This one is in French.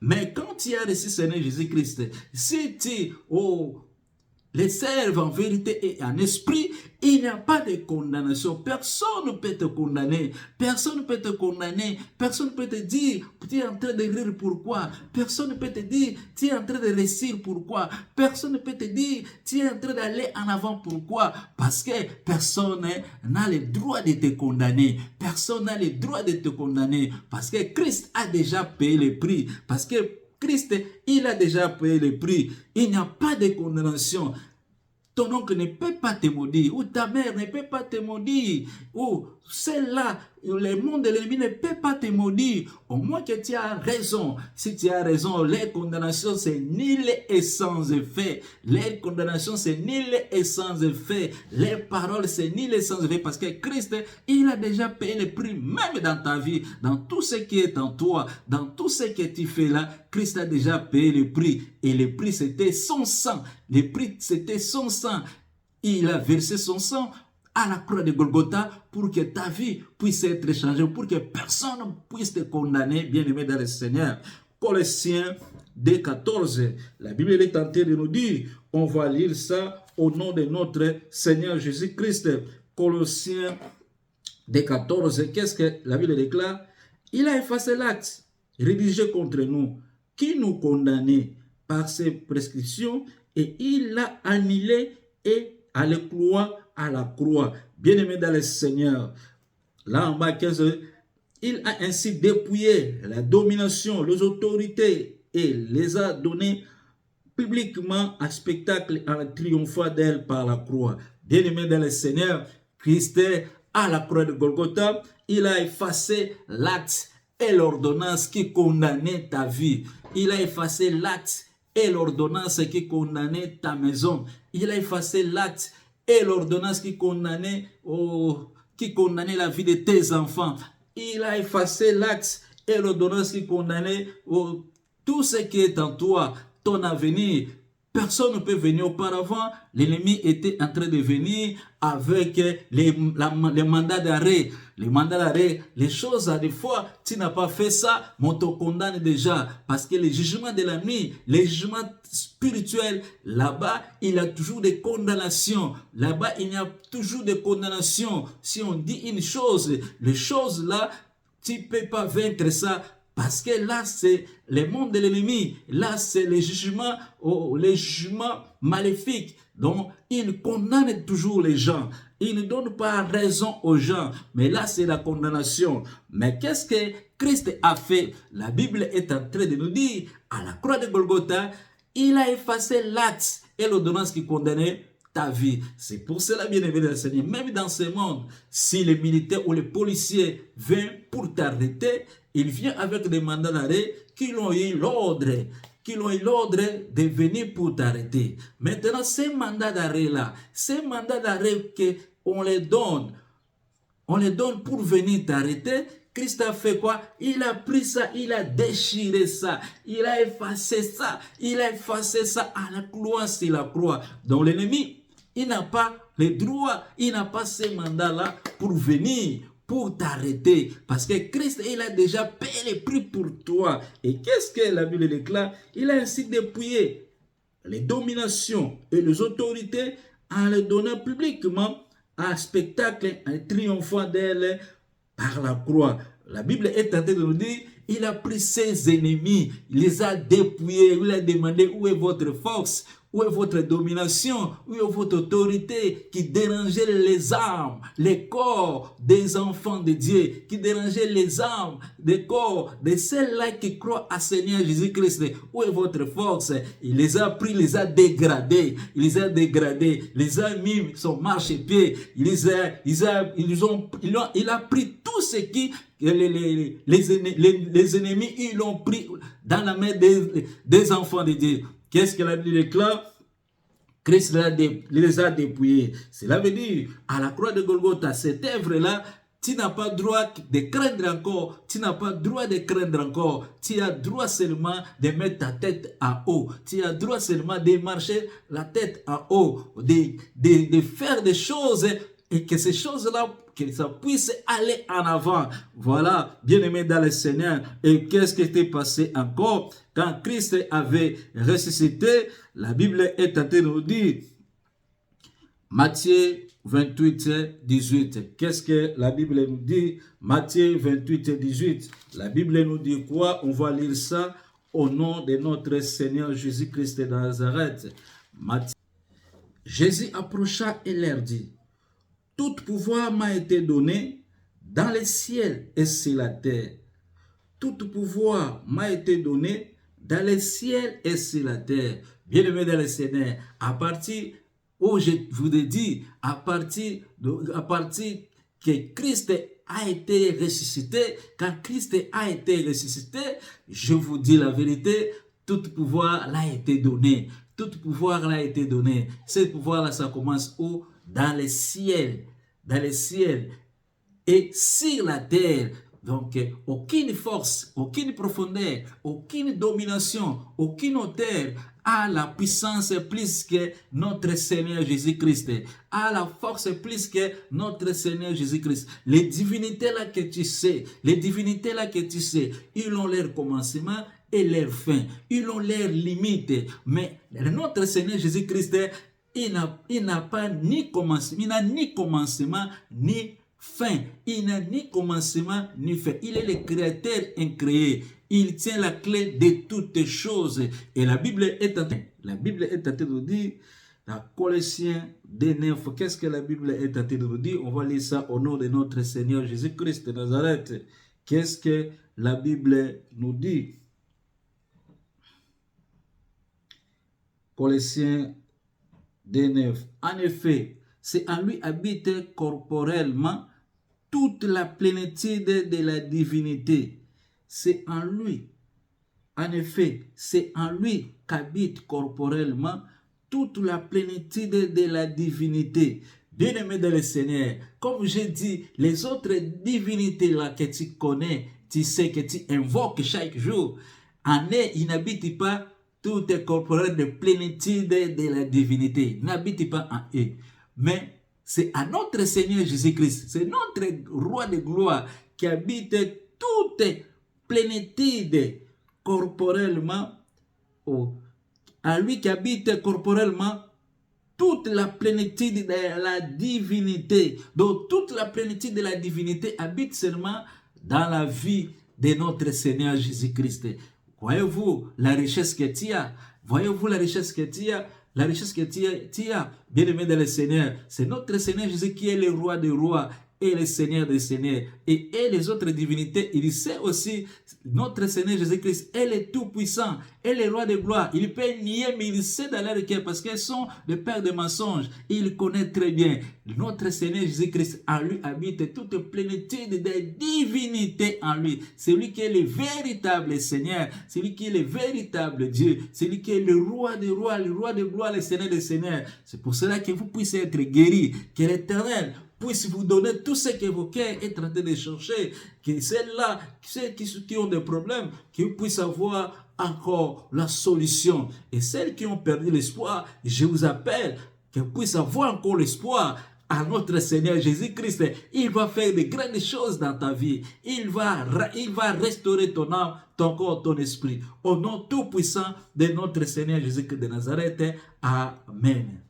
Mais quand tu as reçu Seigneur Jésus-Christ, si tu les servent en vérité et en esprit, il n'y a pas de condamnation. Personne ne peut te condamner. Personne ne peut te condamner. Personne ne peut te dire, tu es en train de rire pourquoi. Personne ne peut te dire, tu es en train de réussir pourquoi. Personne ne peut te dire, tu es en train d'aller en avant pourquoi. Parce que personne n'a le droit de te condamner. Personne n'a le droit de te condamner. Parce que Christ a déjà payé le prix. Parce que Christ, il a déjà payé le prix. Il n'y a pas de condamnation. Ton oncle ne peut pas te maudire, ou ta mère ne peut pas te maudire, ou celle-là, le monde de l'ennemi ne peut pas te maudire. Au moins que tu as raison. Si tu as raison, les condamnations, c'est nul et sans effet. Les condamnations, c'est nul et sans effet. Les paroles, c'est nul et sans effet. Parce que Christ, il a déjà payé le prix, même dans ta vie, dans tout ce qui est en toi, dans tout ce que tu fais là. Christ a déjà payé le prix. Et le prix, c'était son sang. Le prix, c'était son sang. Il a versé son sang à la croix de Golgotha pour que ta vie puisse être changée, pour que personne ne puisse te condamner, bien-aimé dans le Seigneur. Colossiens 2,14, la Bible est en train de nous dire, on va lire ça au nom de notre Seigneur Jésus-Christ. Colossiens 2,14, qu'est-ce que la Bible déclare? Il a effacé l'acte rédigé contre nous, qui nous condamnait par ses prescriptions, et il l'a annulé et à le clouer à la croix. Bien-aimé dans le Seigneur, là en bas 15, il a ainsi dépouillé la domination, les autorités et les a données publiquement à spectacle en triomphant d'elle par la croix. Bien-aimé dans le Seigneur, Christ à la croix de Golgotha, il a effacé l'acte et l'ordonnance qui condamnait ta vie. Il a effacé l'acte et l'ordonnance qui condamnait ta maison. Il a effacé l'acte et l'ordonnance qui condamnait la vie de tes enfants. Il a effacé l'acte et l'ordonnance qui condamnait tout ce qui est en toi, ton avenir. Personne ne peut venir auparavant. L'ennemi était en train de venir avec les mandats d'arrêt. Les mandats d'arrêt, les choses, des fois, tu n'as pas fait ça, mais on te condamne déjà. Parce que les jugements de la nuit, les jugements spirituels, là-bas, il y a toujours des condamnations. Là-bas, il y a toujours des condamnations. Si on dit une chose, les choses là, tu ne peux pas vaincre ça. Parce que là, c'est le monde de l'ennemi. Là, c'est les jugements maléfiques. Donc, il condamne toujours les gens. Il ne donne pas raison aux gens. Mais là, c'est la condamnation. Mais qu'est-ce que Christ a fait? La Bible est en train de nous dire, à la croix de Golgotha, il a effacé l'acte et l'ordonnance qui condamnait ta vie. C'est pour cela, bien-aimé dans le Seigneur, même dans ce monde, si les militaires ou les policiers viennent pour t'arrêter, ils viennent avec des mandats d'arrêt qui ont eu l'ordre de venir pour t'arrêter. Maintenant, ces mandats d'arrêt-là, ces mandats d'arrêt qu'on les donne pour venir t'arrêter, Christ a fait quoi? Il a pris ça, il a déchiré ça, il a effacé ça à la croix, c'est la croix. Donc l'ennemi, il n'a pas le droit, il n'a pas ces mandats-là pour venir, pour t'arrêter. Parce que Christ, il a déjà payé le prix pour toi. Et qu'est-ce que la Bible déclare? Il a ainsi dépouillé les dominations et les autorités en les donnant publiquement un spectacle, un triomphant d'elle par la croix. La Bible est en train de nous dire, il a pris ses ennemis, il les a dépouillés, il a demandé où est votre force, où est votre domination, où est votre autorité qui dérangeait les âmes, les corps des enfants de Dieu, qui dérangeait les âmes, les corps de celles-là qui croient à Seigneur Jésus-Christ. Où est votre force? Il les a pris, il les a dégradés, il les a mis son marchepied, il a pris tout ce qui les ennemis, ils l'ont pris dans la main des enfants de Dieu. Qu'est-ce que la Bible déclare? Christ les a dépouillés. Cela veut dire, à la croix de Golgotha, cette œuvre-là, tu n'as pas droit de craindre encore. Tu n'as pas droit de craindre encore. Tu as droit seulement de mettre ta tête en haut. Tu as droit seulement de marcher la tête en haut. De faire des choses et que ces choses-là, que ça puisse aller en avant. Voilà, bien-aimés dans le Seigneur. Et qu'est-ce qui était passé encore? Quand Christ avait ressuscité, la Bible est en train de nous dire, Matthieu 28, 18. Qu'est-ce que la Bible nous dit? Matthieu 28, 18. La Bible nous dit quoi? On va lire ça au nom de notre Seigneur Jésus-Christ de Nazareth. Jésus approcha et leur dit, tout pouvoir m'a été donné dans les ciels et sur la terre. Tout pouvoir m'a été donné dans les ciels et sur la terre. Bien-aimés dans le Seigneur, à partir où je vous ai dit, à partir que Christ a été ressuscité, quand Christ a été ressuscité, je vous dis la vérité, tout pouvoir l'a été donné. Tout pouvoir l'a été donné. Ce pouvoir-là, ça commence où? Dans les ciels. Dans les ciels et sur la terre. Donc, aucune force, aucune profondeur, aucune domination, aucune hauteur a la puissance plus que notre Seigneur Jésus-Christ, a la force plus que notre Seigneur Jésus-Christ. Les divinités là que tu sais, ils ont leur commencement et leur fin. Ils ont leur limite. Mais notre Seigneur Jésus-Christ, il n'a pas ni commencement, il n'a ni commencement, ni fin. Il n'a ni commencement, ni fin. Il est le créateur incréé. Il tient la clé de toutes choses. Et la Bible est en train de nous dire, dans Colossiens 2:9, qu'est-ce que la Bible est en train de nous dire? On va lire ça au nom de notre Seigneur Jésus-Christ de Nazareth. Qu'est-ce que la Bible nous dit? Colossiens 2:9. En effet, c'est en lui habite corporellement toute la plénitude de la divinité. C'est en lui. En effet, c'est en lui qu'habite corporellement toute la plénitude de la divinité. Bien-aimé dans le Seigneur, comme j'ai dit, les autres divinités là que tu connais, tu sais que tu invoques chaque jour, en eux, ils n'habitent pas tout est corporel de plénitude de la divinité. N'habite pas en eux. Mais c'est à notre Seigneur Jésus-Christ, c'est notre roi de gloire qui habite toute plénitude corporellement. À lui qui habite corporellement toute la plénitude de la divinité. Donc toute la plénitude de la divinité habite seulement dans la vie de notre Seigneur Jésus-Christ. Voyez-vous la richesse que tu as? Voyez-vous la richesse que tu as? La richesse que tu as, bien-aimé dans le Seigneur, c'est notre Seigneur Jésus qui est le roi des rois et le Seigneur des seigneurs. Et les autres divinités, il sait aussi, notre Seigneur Jésus-Christ, elle est tout puissant, elle est roi de gloire. Il peut nier, mais il sait dans leur cœur parce qu'elles sont des pères de mensonges. Il connaît très bien. Notre Seigneur Jésus-Christ, en lui habite toute plénitude des divinités en lui. C'est lui qui est le véritable Seigneur, c'est lui qui est le véritable Dieu, c'est lui qui est le roi des rois, le roi de gloire, le Seigneur des seigneurs. C'est pour cela que vous puissiez être guéris, que l'Éternel puisse vous donner tout ce que vos cœurs est en train de chercher, que celles-là, ceux qui ont des problèmes, qu'ils puissent avoir encore la solution. Et celles qui ont perdu l'espoir, je vous appelle, qu'ils puissent avoir encore l'espoir à notre Seigneur Jésus-Christ. Il va faire de grandes choses dans ta vie. Il va restaurer ton âme, ton corps, ton esprit. Au nom tout puissant de notre Seigneur Jésus-Christ de Nazareth. Amen.